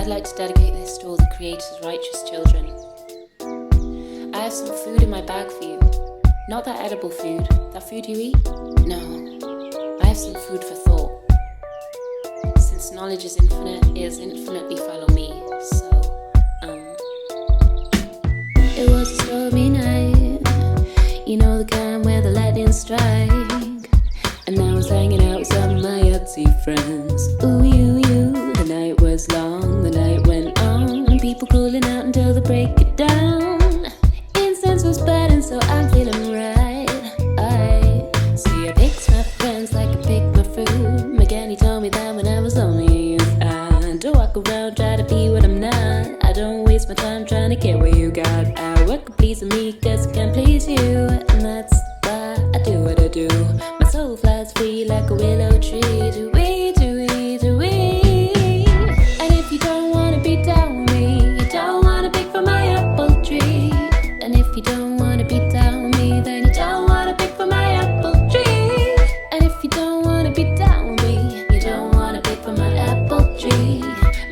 like to dedicate this to all the Creator's righteous children. I have some food in my bag for you. Not that edible food, that food you eat. No, I have some food for thought. Since knowledge is infinite, it is infinitely follow me. So, It was a stormy night, you know the kind where the lightning strike. And I was hanging out with some of my artsy friends. Ooh, you, the night was long, the night went on. People cooling out until the break it down. Incense was burning, so I'm feeling right. I see I pick my friends like I pick my fruit. McGanny told me that when I was only a youth. I don't walk around try to be what I'm not. I don't waste my time trying to get what you got. I work on pleasing me cause I can't please you. And that's why I do what I do. My soul flies free like a willow tree. Do we, do we, do we? And if you don't wanna be down with me, you don't wanna pick from my apple tree. And if you don't wanna be down with me, then you don't wanna pick from my apple tree. And if you don't wanna be down with me, you don't wanna pick from my apple tree.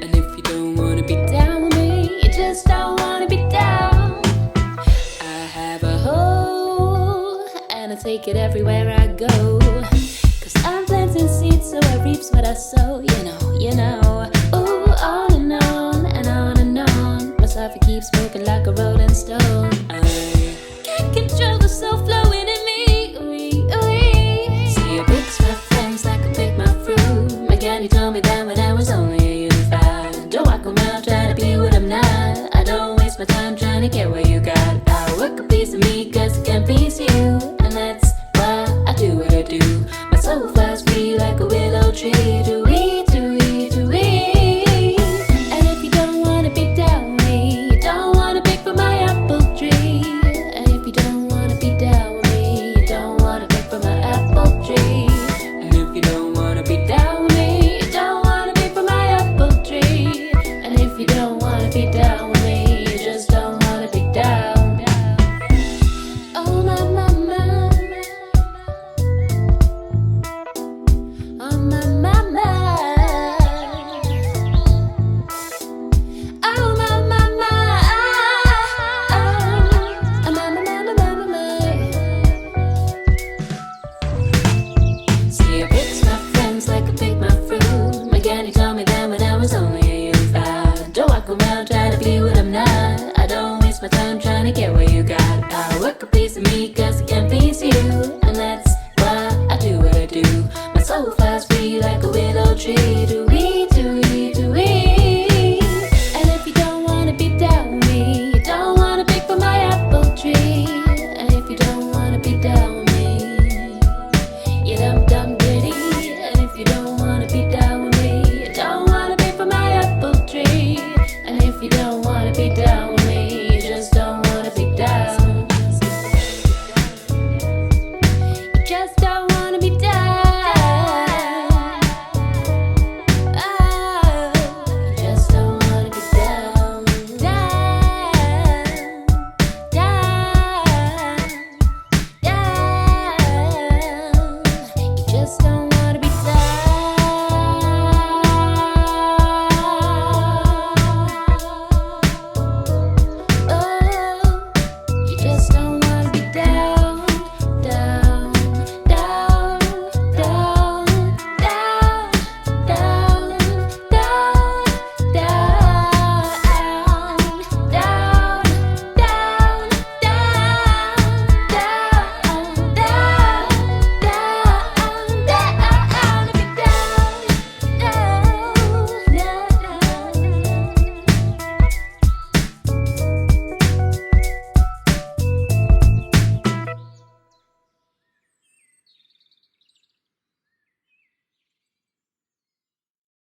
And if you don't wanna be down with me, you just don't wanna be down. I have a hoe, and I take it everywhere I go. Cause I'm planting seeds, so I reap what I sow. You know. Ooh, on and on and on and on. Myself, I keep smoking like a rolling stone. I can't control the soul flow.